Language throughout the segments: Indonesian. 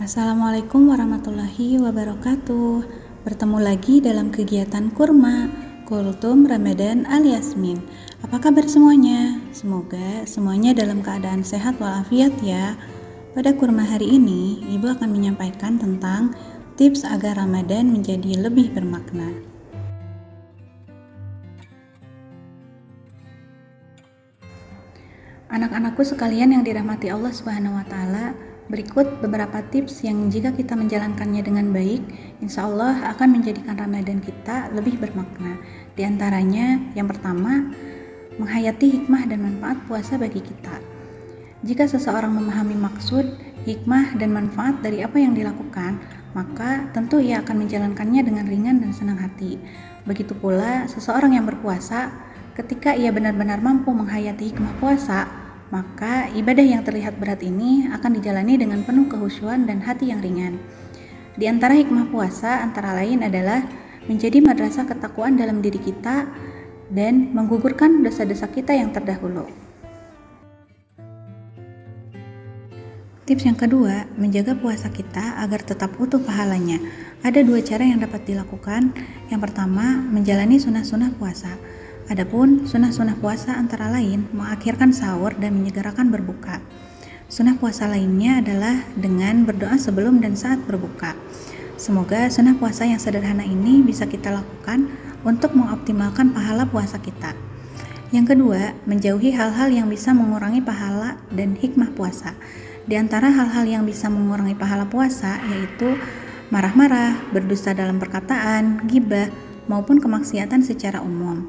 Assalamualaikum warahmatullahi wabarakatuh. Bertemu lagi dalam kegiatan Kurma Kultum Ramadan Al-Yasmin. Apa kabar semuanya? Semoga semuanya dalam keadaan sehat walafiat ya. Pada Kurma hari ini, Ibu akan menyampaikan tentang tips agar Ramadan menjadi lebih bermakna. Anak-anakku sekalian yang dirahmati Allah Subhanahu wa Ta'ala, berikut beberapa tips yang jika kita menjalankannya dengan baik, insya Allah akan menjadikan Ramadan kita lebih bermakna. Di antaranya, yang pertama, menghayati hikmah dan manfaat puasa bagi kita. Jika seseorang memahami maksud, hikmah, dan manfaat dari apa yang dilakukan, maka tentu ia akan menjalankannya dengan ringan dan senang hati. Begitu pula seseorang yang berpuasa, ketika ia benar-benar mampu menghayati hikmah puasa, maka ibadah yang terlihat berat ini akan dijalani dengan penuh kekhusyuan dan hati yang ringan. Di antara hikmah puasa antara lain adalah menjadi madrasah ketakwaan dalam diri kita dan menggugurkan dosa-dosa kita yang terdahulu. Tips yang kedua, menjaga puasa kita agar tetap utuh pahalanya. Ada dua cara yang dapat dilakukan. Yang pertama, menjalani sunnah-sunnah puasa. Adapun sunnah-sunnah puasa antara lain mengakhirkan sahur dan menyegerakan berbuka. Sunnah puasa lainnya adalah dengan berdoa sebelum dan saat berbuka. Semoga sunnah puasa yang sederhana ini bisa kita lakukan untuk mengoptimalkan pahala puasa kita. Yang kedua, menjauhi hal-hal yang bisa mengurangi pahala dan hikmah puasa. Di antara hal-hal yang bisa mengurangi pahala puasa yaitu marah-marah, berdusta dalam perkataan, ghibah, maupun kemaksiatan secara umum.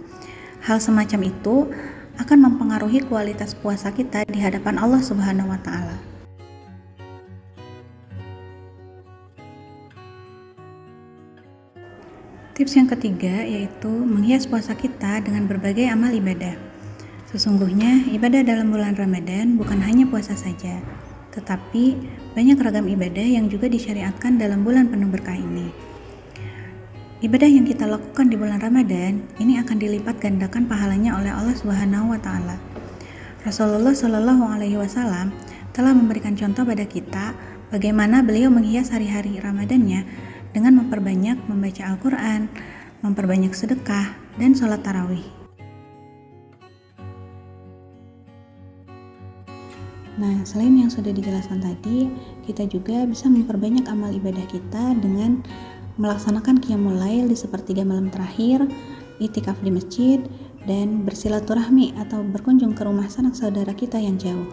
Hal semacam itu akan mempengaruhi kualitas puasa kita di hadapan Allah Subhanahu wa Ta'ala. Tips yang ketiga yaitu menghias puasa kita dengan berbagai amal ibadah. Sesungguhnya ibadah dalam bulan Ramadan bukan hanya puasa saja, tetapi banyak ragam ibadah yang juga disyariatkan dalam bulan penuh berkah ini. Ibadah yang kita lakukan di bulan Ramadan ini akan dilipat gandakan pahalanya oleh Allah Subhanahu wa Ta'ala. Rasulullah Shallallahu alaihi wasallam telah memberikan contoh pada kita bagaimana beliau menghias hari-hari Ramadannya dengan memperbanyak membaca Al-Qur'an, memperbanyak sedekah, dan sholat tarawih. Nah, selain yang sudah dijelaskan tadi, kita juga bisa memperbanyak amal ibadah kita dengan melaksanakan qiyamul lail di sepertiga malam terakhir, itikaf di masjid, dan bersilaturahmi atau berkunjung ke rumah sanak saudara kita yang jauh.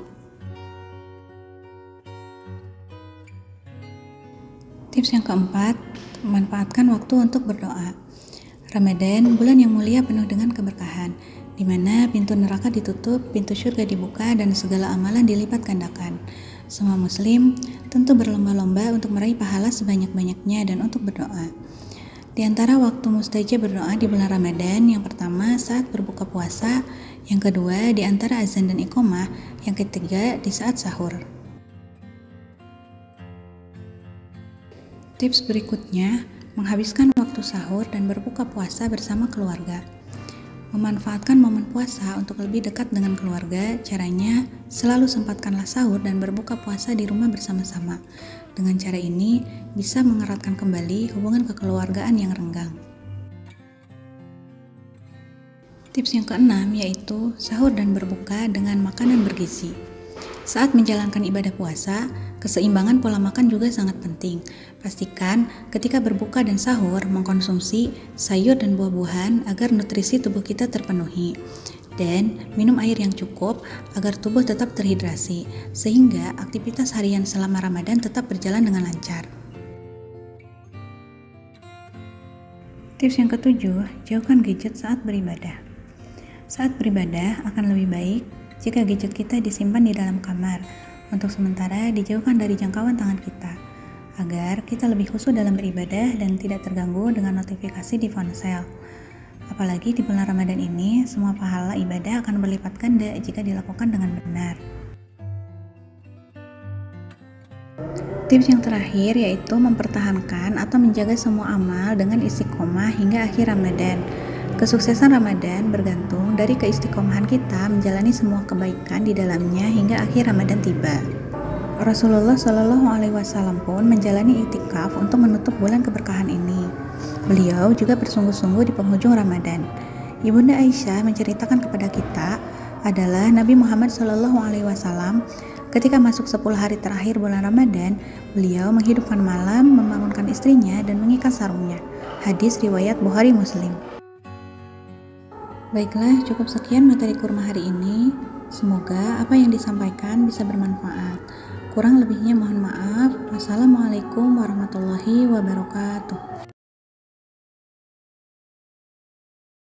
Tips yang keempat, manfaatkan waktu untuk berdoa. Ramadan, bulan yang mulia penuh dengan keberkahan, di mana pintu neraka ditutup, pintu surga dibuka, dan segala amalan dilipat gandakan. Semua muslim tentu berlomba-lomba untuk meraih pahala sebanyak-banyaknya dan untuk berdoa. Di antara waktu mustajab berdoa di bulan Ramadan, yang pertama saat berbuka puasa, yang kedua di antara azan dan iqamah, yang ketiga di saat sahur. Tips berikutnya, menghabiskan waktu sahur dan berbuka puasa bersama keluarga. Memanfaatkan momen puasa untuk lebih dekat dengan keluarga, caranya selalu sempatkanlah sahur dan berbuka puasa di rumah bersama-sama. Dengan cara ini bisa mengeratkan kembali hubungan kekeluargaan yang renggang. Tips yang keenam yaitu sahur dan berbuka dengan makanan bergizi. Saat menjalankan ibadah puasa, keseimbangan pola makan juga sangat penting. Pastikan ketika berbuka dan sahur mengkonsumsi sayur dan buah-buahan agar nutrisi tubuh kita terpenuhi. Dan minum air yang cukup agar tubuh tetap terhidrasi, sehingga aktivitas harian selama Ramadan tetap berjalan dengan lancar. Tips yang ketujuh, jauhkan gadget saat beribadah. Saat beribadah akan lebih baik jika gadget kita disimpan di dalam kamar, untuk sementara dijauhkan dari jangkauan tangan kita, agar kita lebih khusyuk dalam beribadah dan tidak terganggu dengan notifikasi di ponsel. Apalagi di bulan Ramadan ini, semua pahala ibadah akan berlipat ganda jika dilakukan dengan benar. Tips yang terakhir yaitu mempertahankan atau menjaga semua amal dengan istiqomah hingga akhir Ramadan. Kesuksesan Ramadan bergantung dari keistiqomahan kita menjalani semua kebaikan di dalamnya hingga akhir Ramadan tiba. Rasulullah Shallallahu Alaihi Wasallam pun menjalani iktikaf untuk menutup bulan keberkahan ini. Beliau juga bersungguh-sungguh di penghujung Ramadan. Ibunda Aisyah menceritakan kepada kita adalah Nabi Muhammad Shallallahu Alaihi Wasallam ketika masuk 10 hari terakhir bulan Ramadan, beliau menghidupkan malam, membangunkan istrinya dan mengikat sarungnya. Hadis riwayat Bukhari Muslim. Baiklah, cukup sekian materi kurma hari ini. Semoga apa yang disampaikan bisa bermanfaat. Kurang lebihnya mohon maaf. Wassalamualaikum warahmatullahi wabarakatuh.